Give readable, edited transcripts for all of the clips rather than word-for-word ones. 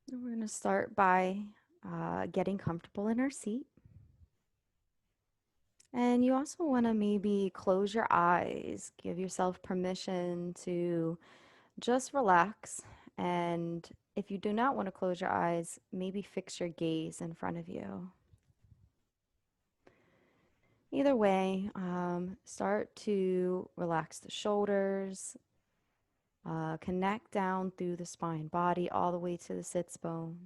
And we're going to start by getting comfortable in our seat. And you also want to maybe close your eyes, give yourself permission to just relax. And if you do not want to close your eyes, maybe fix your gaze in front of you. Either way, start to relax the shoulders, connect down through the spine body all the way to the sits bone.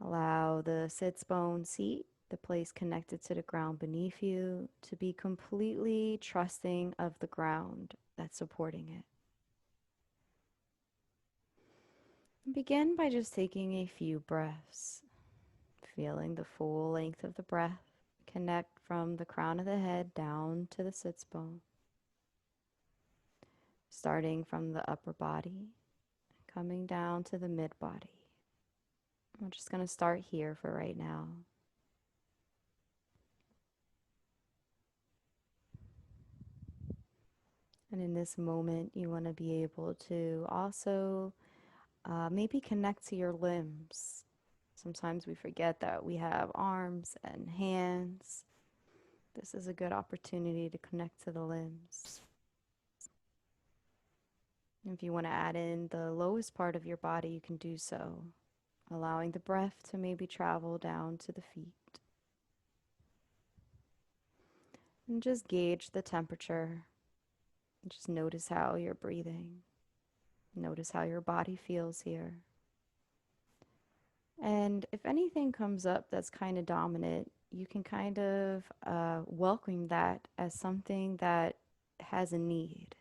Allow the sits bone seat, the place connected to the ground beneath you, to be completely trusting of the ground that's supporting it. Begin by just taking a few breaths, feeling the full length of the breath connect from the crown of the head down to the sits bone, starting from the upper body, coming down to the mid body. I'm just going to start here for right now. And in this moment, you want to be able to also maybe connect to your limbs. Sometimes we forget that we have arms and hands. This is a good opportunity to connect to the limbs. If you want to add in the lowest part of your body, you can do so, allowing the breath to maybe travel down to the feet. And just gauge the temperature. Just notice how you're breathing. Notice how your body feels here. And if anything comes up that's kind of dominant, you can kind of welcome that as something that has a need.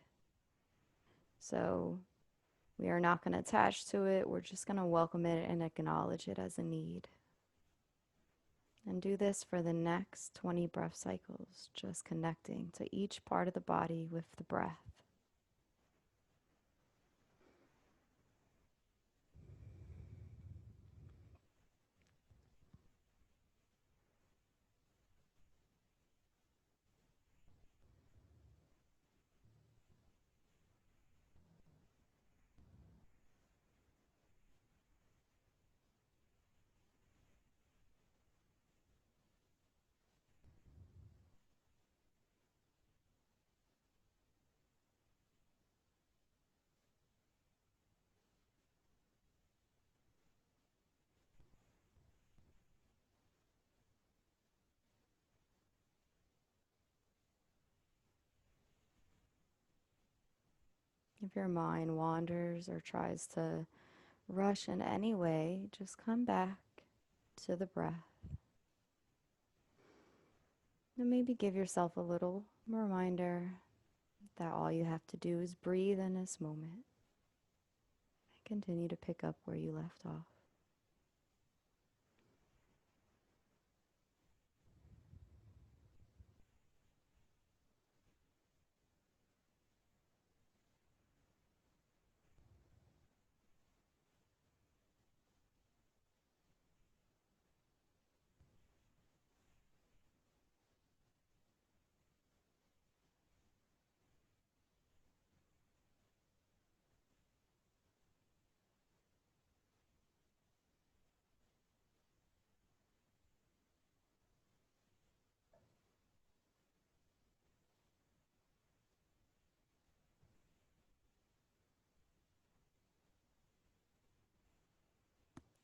So we are not going to attach to it. We're just going to welcome it and acknowledge it as a need. And do this for the next 20 breath cycles, just connecting to each part of the body with the breath. If your mind wanders or tries to rush in any way, just come back to the breath. And maybe give yourself a little reminder that all you have to do is breathe in this moment and continue to pick up where you left off.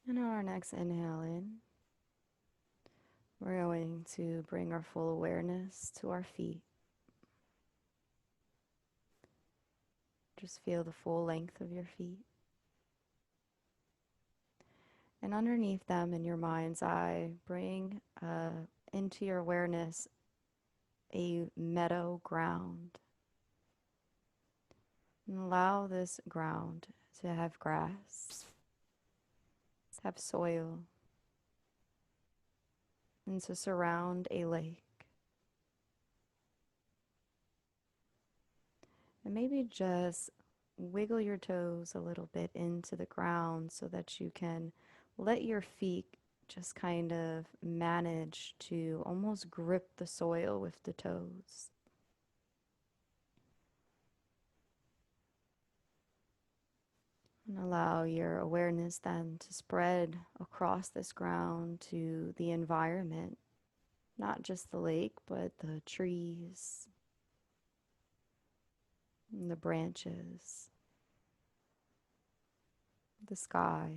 And on our next inhale in, we're going to bring our full awareness to our feet. Just feel the full length of your feet. And underneath them, in your mind's eye, bring into your awareness a meadow ground. And allow this ground to have grass, have soil, and to surround a lake. And maybe just wiggle your toes a little bit into the ground so that you can let your feet just kind of manage to almost grip the soil with the toes. And allow your awareness then to spread across this ground to the environment, not just the lake, but the trees, and the branches, the sky.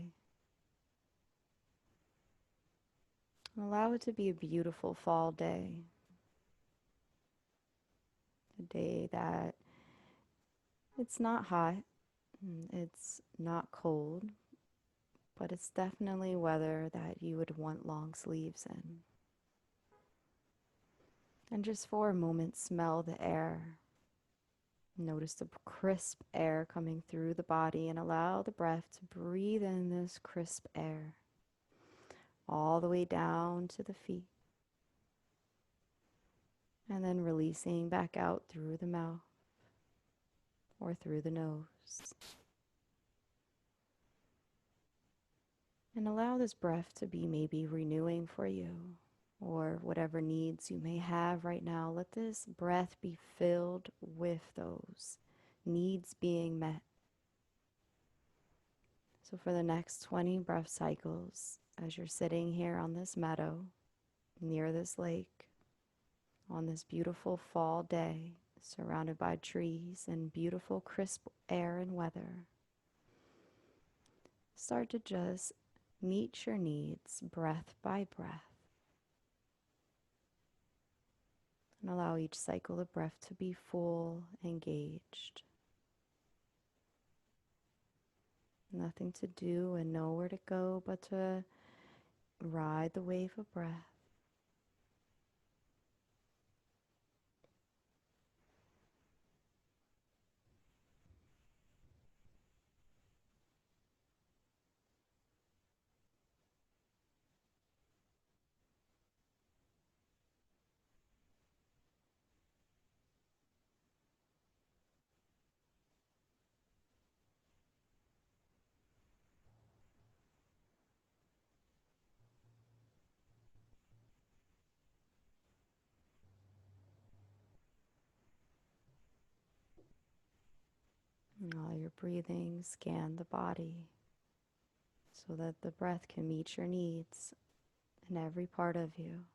And allow it to be a beautiful fall day, a day that it's not hot, it's not cold, but it's definitely weather that you would want long sleeves in. And just for a moment, smell the air. Notice the crisp air coming through the body and allow the breath to breathe in this crisp air all the way down to the feet. And then releasing back out through the mouth or through the nose. And allow this breath to be maybe renewing for you or whatever needs you may have right now. Let this breath be filled with those needs being met. So for the next 20 breath cycles, as you're sitting here on this meadow, near this lake, on this beautiful fall day, surrounded by trees and beautiful crisp air and weather, start to just meet your needs breath by breath. And allow each cycle of breath to be full, engaged. Nothing to do and nowhere to go but to ride the wave of breath. And while you're breathing, scan the body so that the breath can meet your needs in every part of you.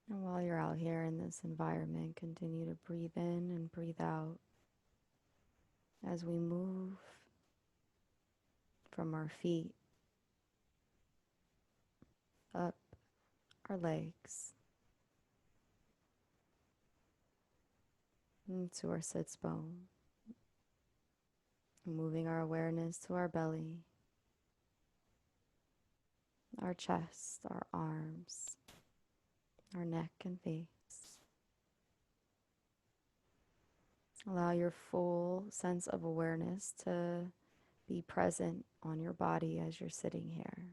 And while you're out here in this environment, continue to breathe in and breathe out as we move from our feet up our legs into our sits bone, moving our awareness to our belly, our chest, our arms, our neck and face. Allow your full sense of awareness to be present on your body as you're sitting here.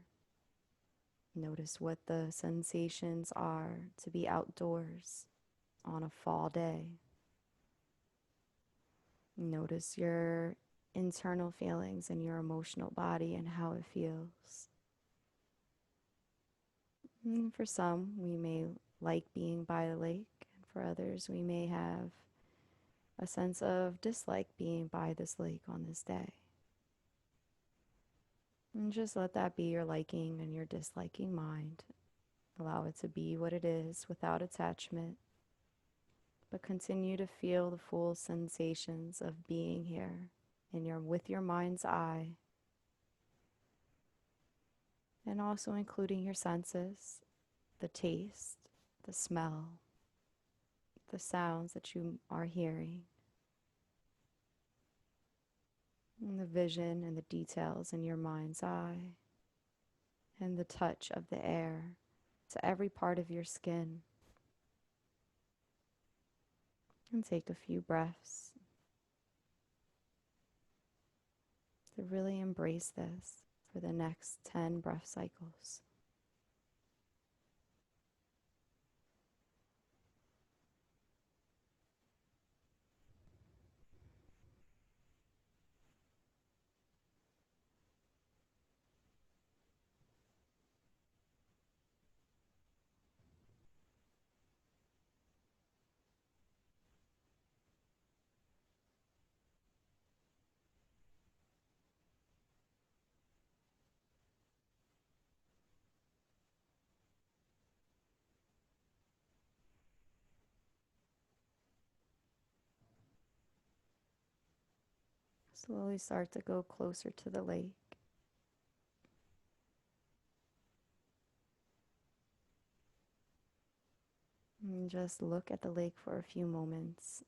Notice what the sensations are to be outdoors on a fall day. Notice your internal feelings and your emotional body and how it feels. And for some, we may like being by the lake, and for others, we may have a sense of dislike being by this lake on this day. And just let that be your liking and your disliking mind. Allow it to be what it is without attachment, but continue to feel the full sensations of being here with your mind's eye. and also including your senses, the taste, the smell, the sounds that you are hearing, and the vision and the details in your mind's eye, and the touch of the air to every part of your skin. And take a few breaths to really embrace this for the next 10 breath cycles. Slowly start to go closer to the lake. And just look at the lake for a few moments.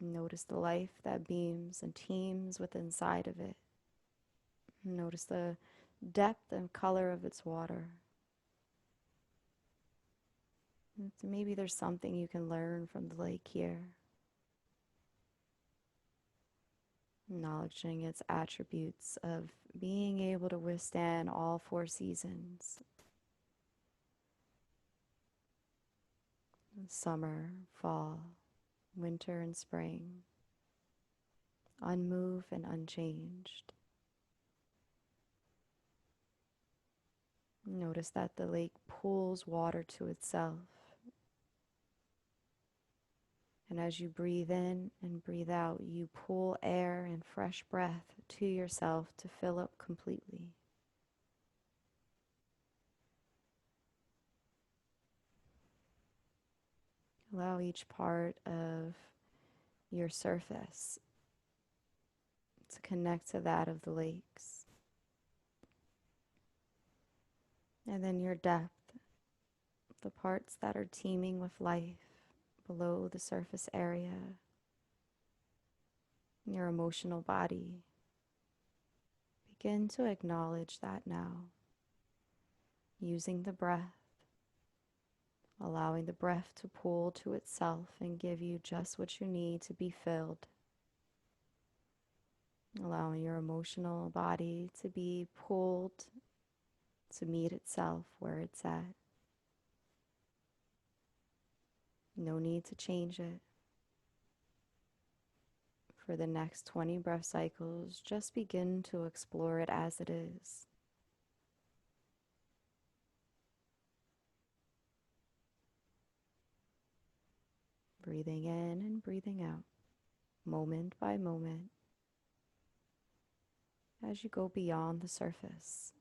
Notice the life that beams and teems within inside of it. Notice the depth and color of its water. And maybe there's something you can learn from the lake here. Acknowledging its attributes of being able to withstand all four seasons: summer, fall, winter, and spring, unmoved and unchanged. Notice that the lake pulls water to itself. And as you breathe in and breathe out, you pull air and fresh breath to yourself to fill up completely. Allow each part of your surface to connect to that of the lakes. And then your depth, the parts that are teeming with life below the surface area, your emotional body. Begin to acknowledge that now, using the breath, allowing the breath to pull to itself and give you just what you need to be filled. Allowing your emotional body to be pulled to meet itself where it's at. No need to change it. For the next 20 breath cycles, just begin to explore it as it is. Breathing in and breathing out, moment by moment, as you go beyond the surface.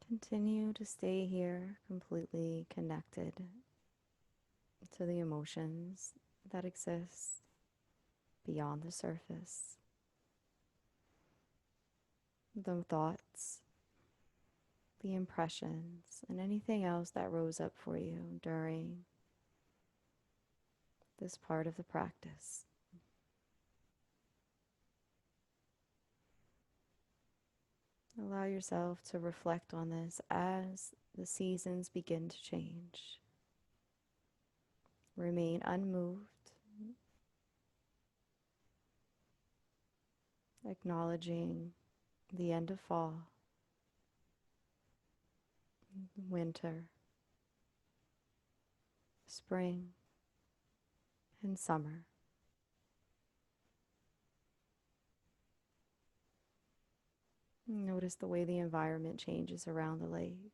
Continue to stay here completely connected to the emotions that exist beyond the surface, the thoughts, the impressions, and anything else that rose up for you during this part of the practice. Allow yourself to reflect on this as the seasons begin to change. Remain unmoved, acknowledging the end of fall, winter, spring, and summer. Notice the way the environment changes around the lake.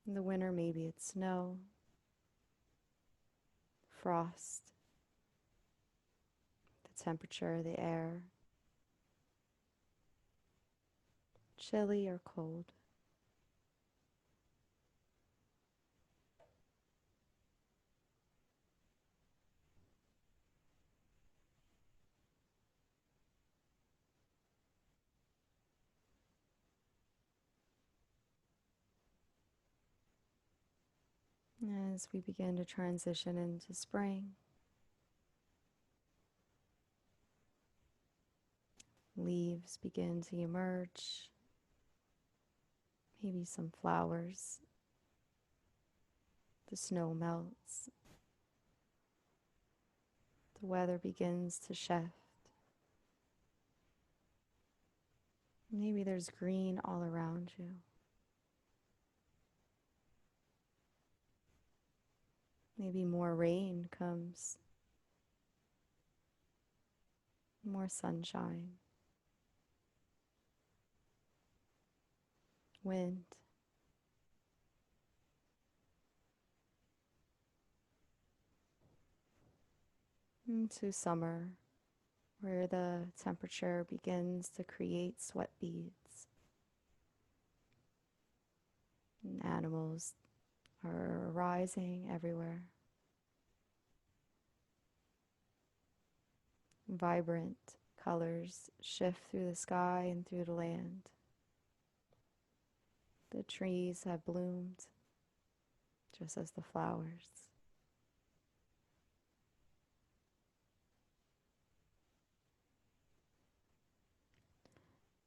In the winter, maybe it's snow, frost, the temperature of the air, chilly or cold. As we begin to transition into spring, leaves begin to emerge, maybe some flowers, the snow melts, the weather begins to shift. Maybe there's green all around you. Maybe more rain comes, more sunshine, wind. Into summer, where the temperature begins to create sweat beads, and animals are rising everywhere. Vibrant colors shift through the sky and through the land. The trees have bloomed, just as the flowers.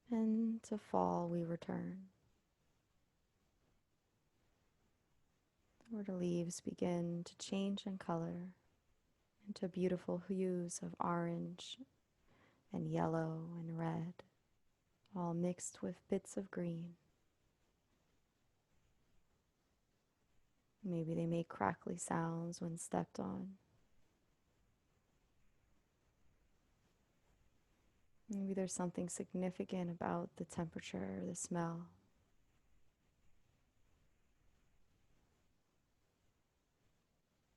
And to fall we return, where the leaves begin to change in color into beautiful hues of orange and yellow and red, all mixed with bits of green. Maybe they make crackly sounds when stepped on. Maybe there's something significant about the temperature, the smell.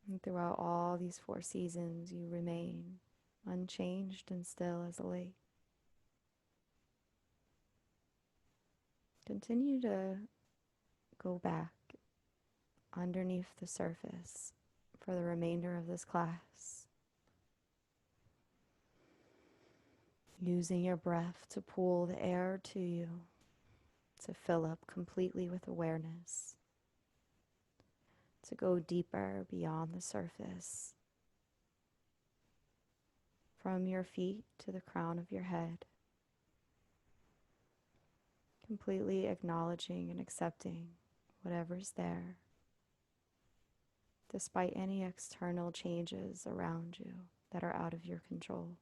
And throughout all these 4 seasons, you remain unchanged and still as a lake. Continue to go back underneath the surface for the remainder of this class, using your breath to pull the air to you, to fill up completely with awareness, to go deeper beyond the surface, from your feet to the crown of your head, completely acknowledging and accepting whatever's there, despite any external changes around you that are out of your control.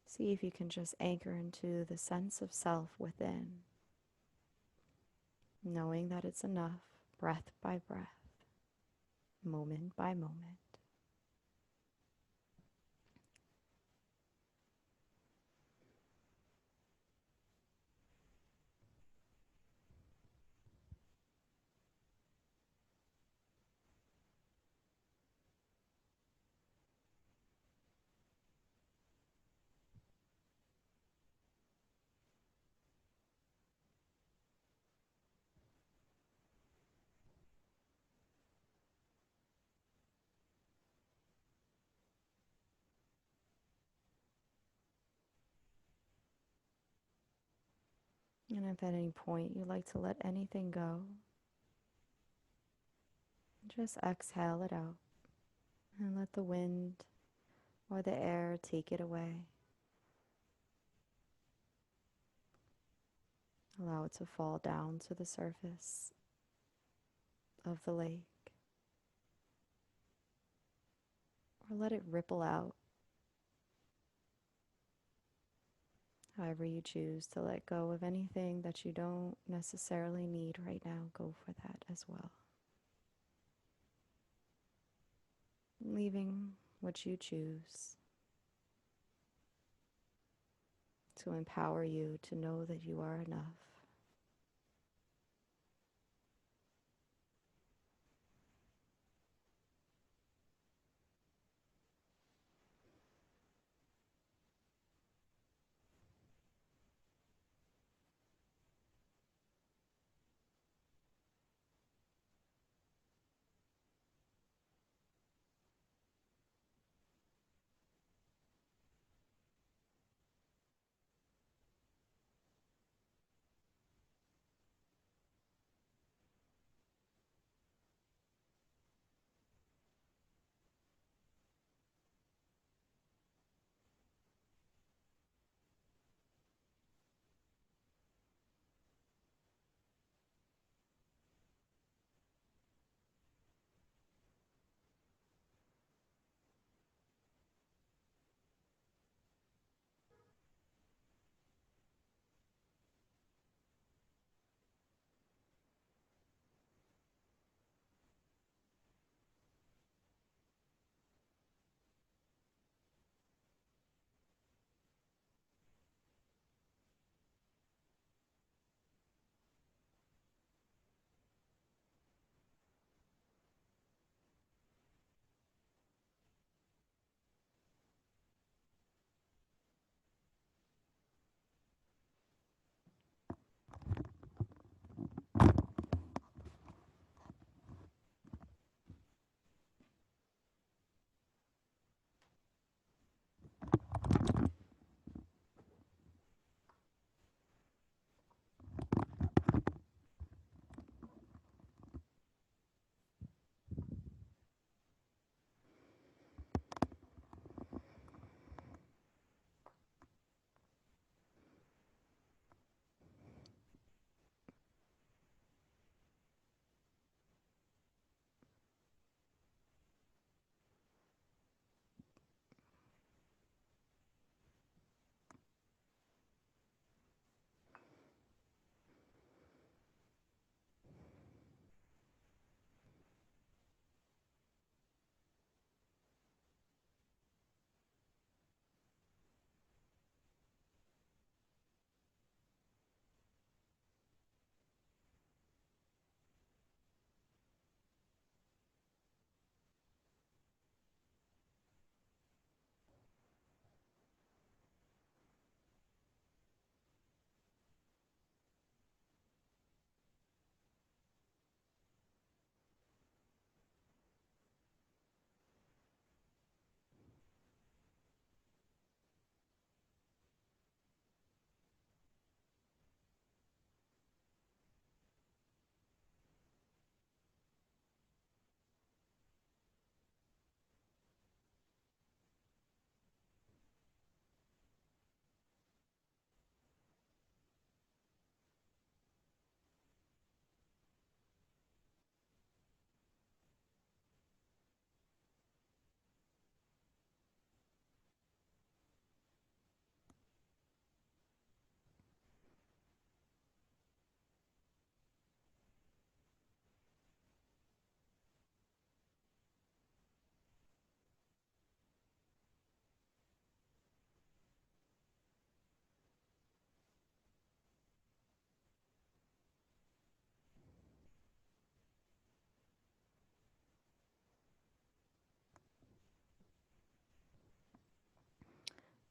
See if you can just anchor into the sense of self within, knowing that it's enough, breath by breath, moment by moment. And if at any point you'd like to let anything go, Just exhale it out and let the wind or the air take it away. Allow it to fall down to the surface of the lake, or let it ripple out. However you choose to let go of anything that you don't necessarily need right now, go for that as well. Leaving what you choose to empower you to know that you are enough.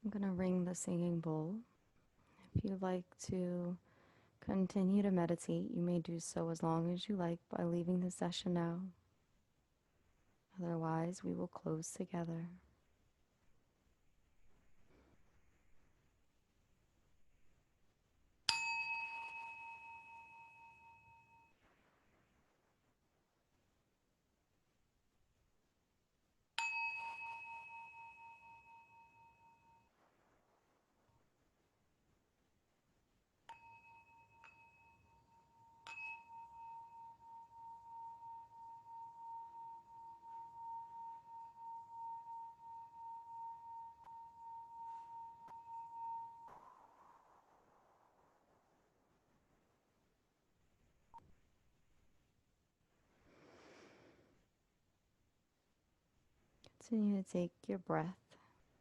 I'm going to ring the singing bowl. If you'd like to continue to meditate, you may do so as long as you like by leaving the session now. Otherwise, we will close together. Continue to take your breath,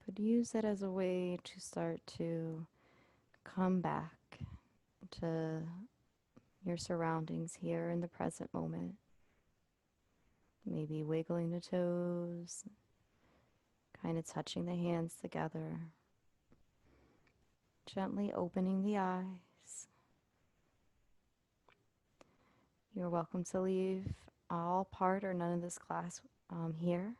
but use it as a way to start to come back to your surroundings here in the present moment. Maybe wiggling the toes, kind of touching the hands together, gently opening the eyes. You're welcome to leave all part or none of this class here.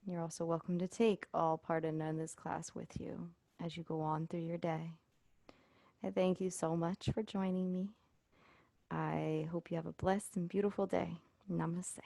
You're also welcome to take all part and none of this class with you as you go on through your day. I thank you so much for joining me. I hope you have a blessed and beautiful day. Namaste.